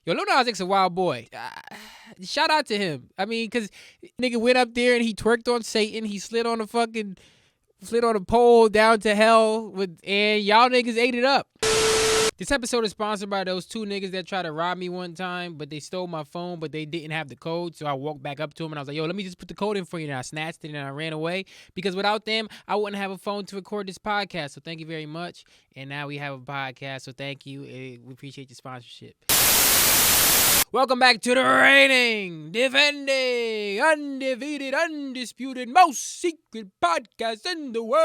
Yo, Lil Nas X a wild boy. Shout out to him. I mean, because nigga went up there and he twerked on Satan. He slid on a pole down to hell and y'all niggas ate it up. This episode is sponsored by those two niggas that tried to rob me one time, but they stole my phone, but they didn't have the code. So I walked back up to them and I was like, yo, let me just put the code in for you. And I snatched it and I ran away because without them, I wouldn't have a phone to record this podcast. So thank you very much. And now we have a podcast. So thank you. We appreciate your sponsorship. Welcome back to the reigning, defending, undefeated, undisputed, most secret podcast in the world.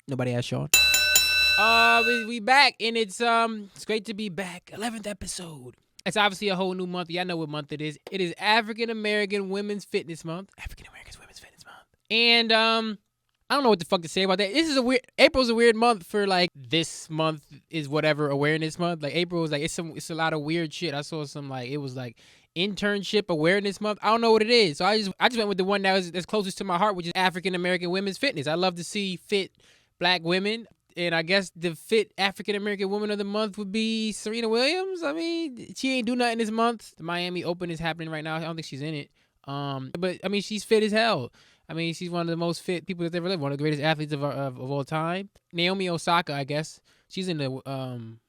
Nobody asked Shawn. We back, and it's great to be back. 11th episode. It's obviously a whole new month. Y'all know what month it is. It is African American Women's Fitness Month. African Americans Women's Fitness Month. And I don't know what the fuck to say about that. April's a weird month for like this month is whatever awareness month. Like April is like it's a lot of weird shit. I saw some like it was like internship awareness month. I don't know what it is. So I just went with the one that's closest to my heart, which is African American Women's Fitness. I love to see fit Black women, and I guess the fit African American woman of the month would be Serena Williams. I mean, she ain't do nothing this month. The Miami Open is happening right now. I don't think she's in it. But I mean, she's fit as hell. I mean, she's one of the most fit people that's ever lived. One of the greatest athletes of all time. Naomi Osaka, I guess. She's in the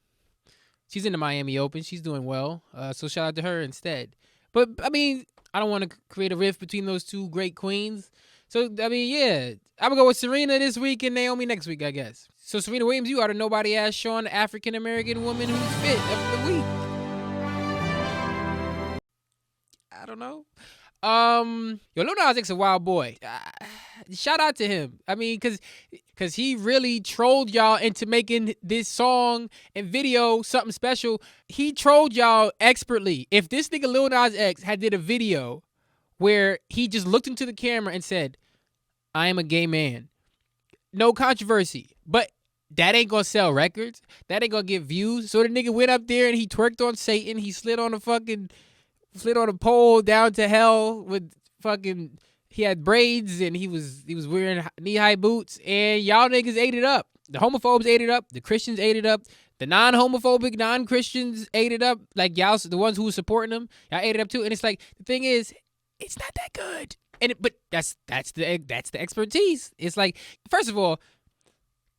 Miami Open. She's doing well. So shout out to her instead. But I mean, I don't want to create a rift between those two great queens. So, I mean, yeah, I'm going to go with Serena this week and Naomi next week, I guess. So, Serena Williams, you are the nobody-ass Shawn, African-American woman who's fit of the week. I don't know. Yo, Lil Nas X a wild boy. Shout out to him. I mean, because he really trolled y'all into making this song and video something special. He trolled y'all expertly. If this nigga Lil Nas X had did a video where he just looked into the camera and said, I am a gay man. No controversy. But that ain't gonna sell records. That ain't gonna get views. So the nigga went up there and he twerked on Satan. He slid on a pole down to hell with he had braids and he was wearing knee-high boots. And y'all niggas ate it up. The homophobes ate it up. The Christians ate it up. The non-homophobic, non-Christians ate it up. Like y'all, the ones who were supporting them, y'all ate it up too. And it's like, the thing is, it's not that good. But that's the expertise. It's like, first of all,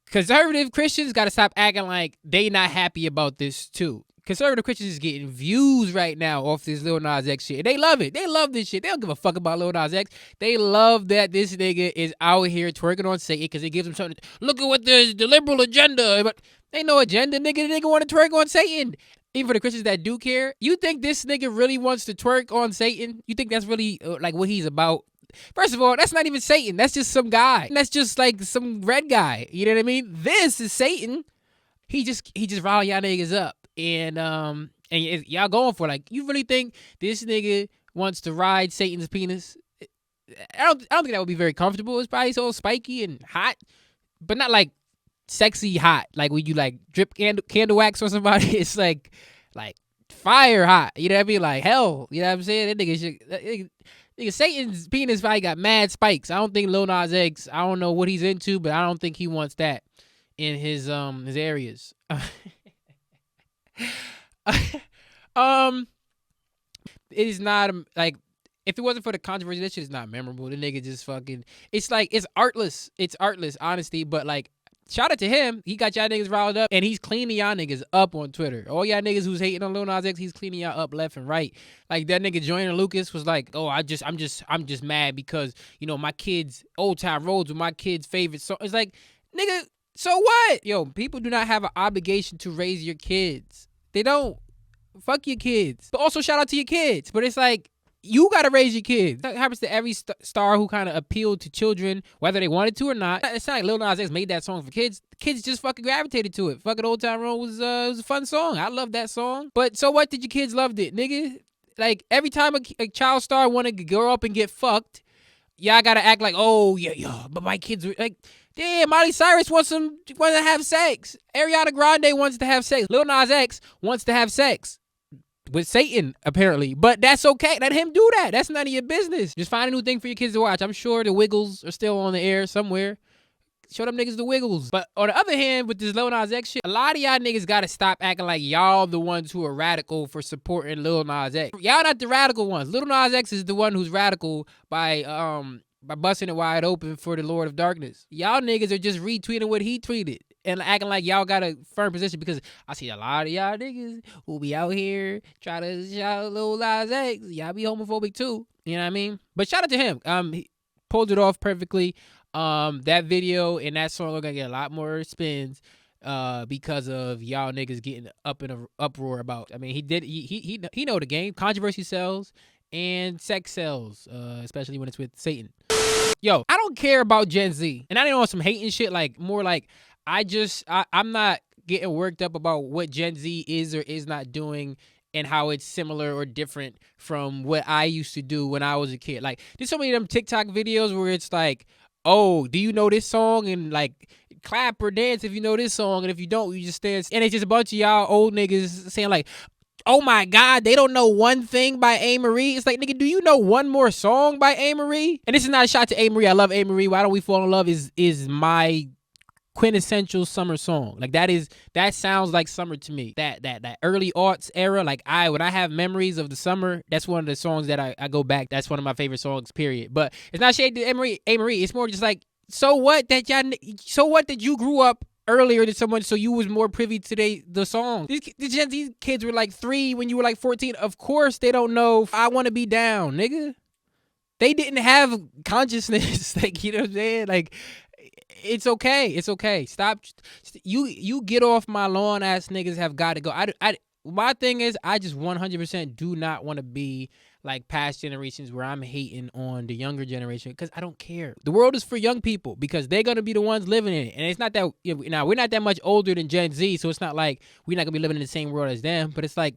conservative Christians got to stop acting like they not happy about this too. Conservative Christians is getting views right now off this Lil Nas X shit. They love it. They love this shit. They don't give a fuck about Lil Nas X. They love that this nigga is out here twerking on Satan because it gives them something. Look at what the liberal agenda. But ain't no agenda, nigga. The nigga want to twerk on Satan. Even for the Christians that do care, you think this nigga really wants to twerk on Satan? You think that's really like what he's about? First of all, that's not even Satan. That's just some guy. That's just like some red guy. You know what I mean? This is Satan. He just riled y'all niggas up. And y'all going for it. Like, you really think this nigga wants to ride Satan's penis? I don't think that would be very comfortable. It's probably so spiky and hot, but not like sexy hot. Like when you like drip candle wax on somebody, it's like fire hot. You know what I mean? Like hell. You know what I'm saying? That nigga Satan's penis probably got mad spikes. I don't think Lil Nas X, I don't know what he's into, but I don't think he wants that in his areas. It is not like, if it wasn't for the controversy, that shit is not memorable. The nigga just fucking, it's like, it's artless, honesty, but like, shout out to him. He got y'all niggas riled up, and he's cleaning y'all niggas up on Twitter. All y'all niggas who's hating on Lil Nas X, he's cleaning y'all up left and right. Like that nigga Joyner Lucas was like, "Oh, I'm just mad because my kids, Old Town Roads were my kids' favorite song." It's like, nigga, so what? Yo, people do not have an obligation to raise your kids. They don't. Fuck your kids. But also shout out to your kids. But it's like, you got to raise your kids. That happens to every star who kind of appealed to children, whether they wanted to or not. It's not like Lil Nas X made that song for kids. Kids just fucking gravitated to it. Fucking Old Town Road was a fun song. I love that song. But so what? Did your kids loved it, nigga? Like, every time a child star want to grow up and get fucked, y'all got to act like, oh, yeah, but my kids were like, damn, Miley Cyrus wants to have sex. Ariana Grande wants to have sex. Lil Nas X wants to have sex with Satan, apparently. But that's okay. Let him do that. That's none of your business. Just find a new thing for your kids to watch. I'm sure the Wiggles are still on the air somewhere. Show them niggas the wiggles. But on the other hand, with this Lil Nas X shit, a lot of y'all niggas gotta stop acting like y'all the ones who are radical for supporting Lil Nas X. Y'all not the radical ones. Lil Nas X is the one who's radical by busting it wide open for the Lord of Darkness. Y'all niggas are just retweeting what he tweeted and acting like y'all got a firm position, because I see a lot of y'all niggas who be out here try to shout Lil Nas X. Y'all be homophobic too. You know what I mean? But shout out to him. He pulled it off perfectly. That video and that song are gonna get a lot more spins because of y'all niggas getting up in an uproar about. I mean, he know the game. Controversy sells and sex sells, especially when it's with Satan. Yo, I don't care about Gen Z, and I didn't know some hating shit. Like more like I'm not getting worked up about what Gen Z is or is not doing and how it's similar or different from what I used to do when I was a kid. Like, there's so many of them TikTok videos where it's like, oh, do you know this song? And like, clap or dance if you know this song, and if you don't, you just stand. And it's just a bunch of y'all old niggas saying like, oh my God, they don't know one thing by A. Marie. It's like, nigga, do you know one more song by A. Marie? And this is not a shot to A. Marie. I love A. Marie. Why Don't We Fall in Love is my quintessential summer song. Like that sounds like summer to me. That early aughts era, like when I have memories of the summer, that's one of the songs that I go back. That's one of my favorite songs, period. But it's not shade to A. Marie. It's more just like, so what that you grew up earlier than someone, so you was more privy to the songs. These kids were like 3 when you were like 14. Of course they don't know I Want to Be Down, nigga. They didn't have consciousness. Like, you know what I'm saying? Like, it's okay. It's okay. Stop. You get off my lawn, ass niggas have got to go. My thing is, I just 100% do not want to be like past generations where I'm hating on the younger generation, because I don't care. The world is for young people because they're going to be the ones living in it. And it's not that, now we're not that much older than Gen Z, so it's not like we're not going to be living in the same world as them, but it's like,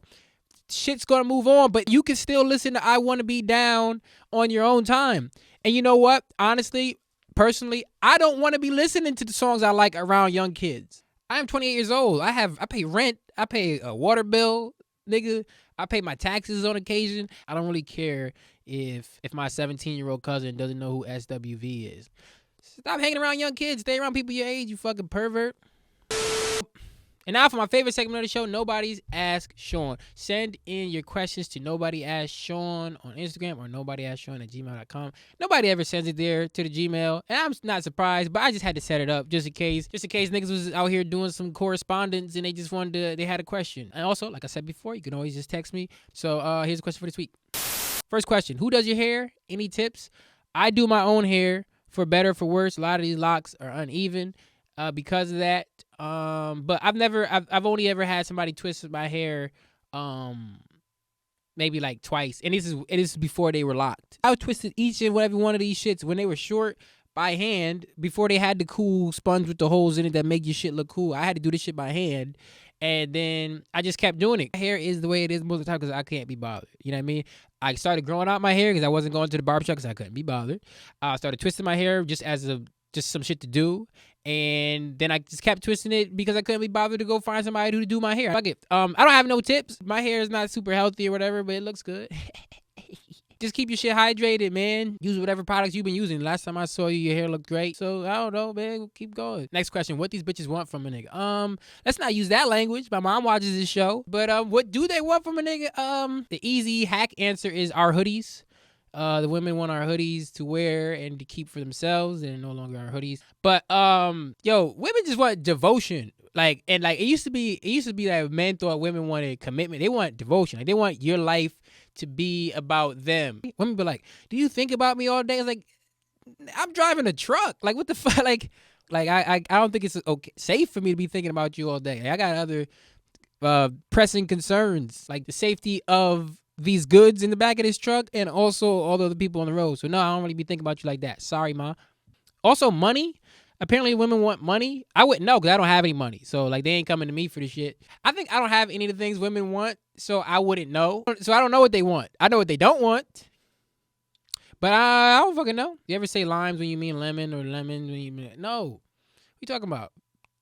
shit's going to move on, but you can still listen to I Want to Be Down on your own time. And you know what? Honestly, personally, I don't want to be listening to the songs I like around young kids. I'm 28 years old. I pay rent. I pay a water bill, nigga. I pay my taxes on occasion. I don't really care if my 17-year-old cousin doesn't know who SWV is. Stop hanging around young kids. Stay around people your age, you fucking pervert. And now for my favorite segment of the show, Nobody's Ask Shawn. Send in your questions to Nobody Ask Shawn on Instagram or nobodyaskShawn@gmail.com. Nobody ever sends it there to the Gmail, and I'm not surprised, but I just had to set it up just in case niggas was out here doing some correspondence and they just they had a question. And also, like I said before, you can always just text me. So here's a question for this week. First question: who does your hair? Any tips? I do my own hair, for better, for worse. A lot of these locks are uneven because of that. But I've only ever had somebody twist my hair, maybe like twice. And it is before they were locked. I twisted each and every one of these shits when they were short by hand, before they had the cool sponge with the holes in it that make your shit look cool. I had to do this shit by hand. And then I just kept doing it. My hair is the way it is most of the time because I can't be bothered. You know what I mean? I started growing out my hair because I wasn't going to the barbershop because I couldn't be bothered. I started twisting my hair just some shit to do. And then I just kept twisting it because I couldn't be bothered to go find somebody to do my hair. Fuck it. I don't have no tips. My hair is not super healthy or whatever, but it looks good. Just keep your shit hydrated, man. Use whatever products you've been using. Last time I saw you, your hair looked great. So, I don't know, man. Keep going. Next question. What these bitches want from a nigga? Let's not use that language. My mom watches this show. But what do they want from a nigga? The easy hack answer is our hoodies. The women want our hoodies to wear and to keep for themselves, and no longer our hoodies. But women just want devotion. Like it used to be that men thought women wanted commitment. They want devotion. Like they want your life to be about them. Women be like, "Do you think about me all day?" It's like, I'm driving a truck. Like, what the fuck? Like I don't think it's safe for me to be thinking about you all day. Like, I got other pressing concerns, like the safety of these goods in the back of this truck and also all the other people on the road. So no, I don't really be thinking about you like that. Sorry, ma. Also, money. Apparently women want money. I wouldn't know because I don't have any money. So like they ain't coming to me for this shit. I think I don't have any of the things women want, so I wouldn't know. So I don't know what they want. I know what they don't want. But I don't fucking know. You ever say limes when you mean lemon or lemon when you mean... No. What you talking about?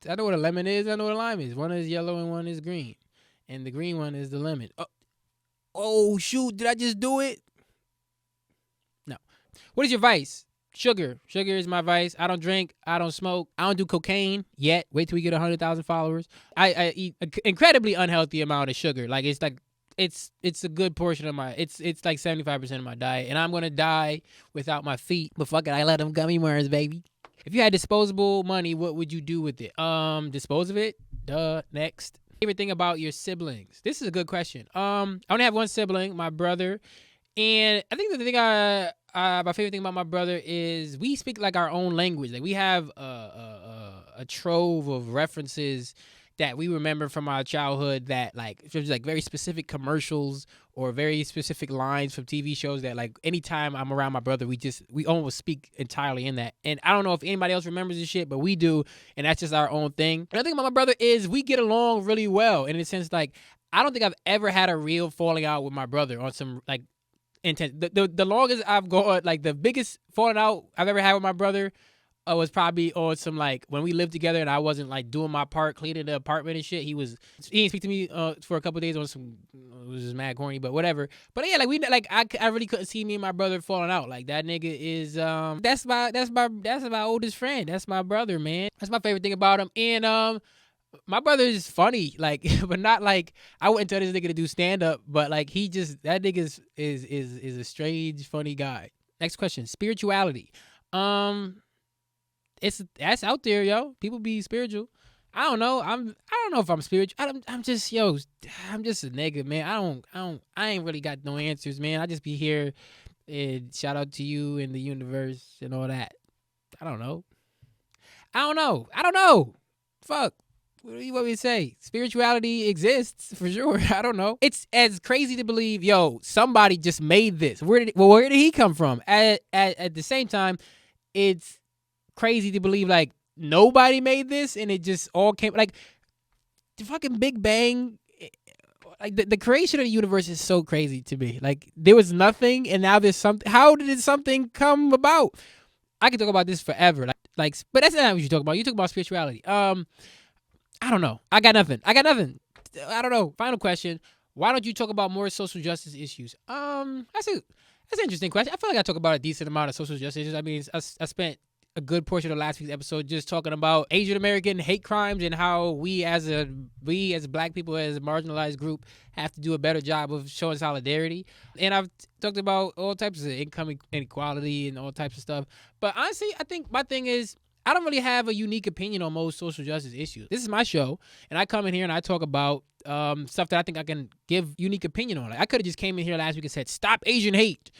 I know what a lemon is. I know what a lime is. One is yellow and one is green. And the green one is the lemon. Oh, shoot. Did I just do it? No. What is your vice? Sugar is my vice. I don't drink. I don't smoke. I don't do cocaine yet. Wait till we get 100,000 followers. I eat an incredibly unhealthy amount of sugar. Like it's a good portion of my. It's like 75% of my diet, and I'm gonna die without my feet. But fuck it, I let them gummy worms, baby. If you had disposable money, what would you do with it? Dispose of it. Next. Favorite thing about your siblings? This is a good question. I only have one sibling, my brother, and I think the thing my favorite thing about my brother is we speak like our own language. Like we have a trove of references that we remember from our childhood that like there's like very specific commercials or very specific lines from TV shows that like anytime I'm around my brother, we almost speak entirely in that. And I don't know if anybody else remembers this shit, but we do, and that's just our own thing. Another thing about my brother is we get along really well in the sense like I don't think I've ever had a real falling out with my brother on some like intense. The longest I've gone, like the biggest falling out I've ever had with my brother was probably on some like when we lived together and I wasn't like doing my part cleaning the apartment and shit. He didn't speak to me for a couple of days on some. It was just mad corny, but whatever. But yeah, like I really couldn't see me and my brother falling out. Like that nigga is that's my oldest friend. That's my brother, man. That's my favorite thing about him. And my brother is funny, like, but not like I wouldn't tell this nigga to do stand up, but like that nigga is a strange, funny guy. Next question, spirituality. That's out there, yo. People be spiritual. I don't know. I don't know if I'm spiritual. I'm just a nigga, man. I ain't really got no answers, man. I just be here and shout out to you and the universe and all that. I don't know. Fuck. What do you want me to say? Spirituality exists for sure. I don't know. It's as crazy to believe, yo, somebody just made this. Where did he come from? At the same time, it's crazy to believe like nobody made this and it just all came like the fucking Big Bang. Like the creation of the universe is so crazy to me. Like there was nothing and now there's something. How did something come about? I could talk about this forever. Like, but that's not what you talk about. You talk about spirituality. I don't know. I got nothing. I don't know. Final question. Why don't you talk about more social justice issues? That's an interesting question. I feel like I talk about a decent amount of social justice issues. I mean, I spent a good portion of last week's episode just talking about Asian American hate crimes and how we as black people, as a marginalized group, have to do a better job of showing solidarity. And I've talked about all types of income inequality and all types of stuff. But honestly, I think my thing is I don't really have a unique opinion on most social justice issues. This is my show, and I come in here and I talk about stuff that I think I can give unique opinion on. Like, I could have just came in here last week and said, stop Asian hate.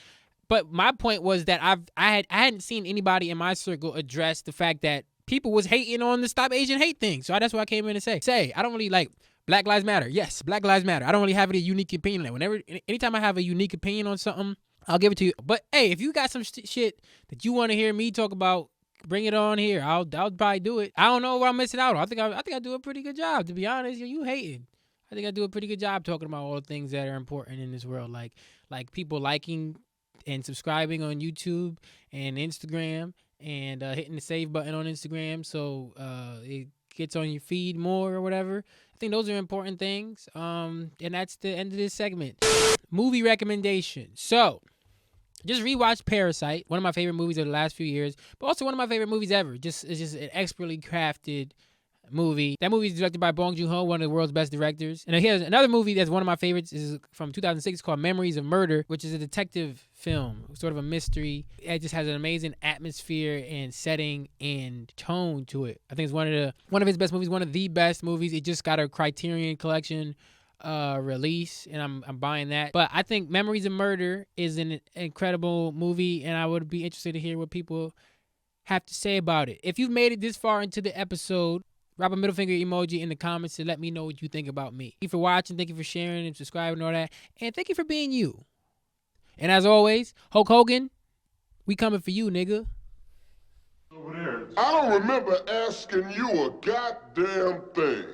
But my point was that I hadn't seen anybody in my circle address the fact that people was hating on the Stop Asian Hate thing. So that's what I came in to say. I don't really like Black Lives Matter. Yes, Black Lives Matter. I don't really have any unique opinion on it. Anytime I have a unique opinion on something, I'll give it to you. But hey, if you got some shit that you want to hear me talk about, bring it on here. I'll probably do it. I don't know what I'm missing out on. I think I do a pretty good job, to be honest. You hating. I think I do a pretty good job talking about all the things that are important in this world. Like people liking and subscribing on YouTube and Instagram and hitting the save button on Instagram so it gets on your feed more or whatever. I think those are important things. And that's the end of this segment. Movie recommendation. So just rewatched Parasite, one of my favorite movies of the last few years, but also one of my favorite movies ever. It's just an expertly crafted movie. That movie is directed by Bong Joon-ho, one of the world's best directors. And here's another movie that's one of my favorites, is from 2006 called Memories of Murder, which is a detective film, sort of a mystery. It just has an amazing atmosphere and setting and tone to it. I think it's one of his best movies, one of the best movies. It just got a Criterion Collection release, and I'm buying that. But I think Memories of Murder is an incredible movie, and I would be interested to hear what people have to say about it. If you've made it this far into the episode, drop a middle finger emoji in the comments to let me know what you think about me. Thank you for watching. Thank you for sharing and subscribing and all that. And thank you for being you. And as always, Hulk Hogan, we coming for you, nigga. I don't remember asking you a goddamn thing.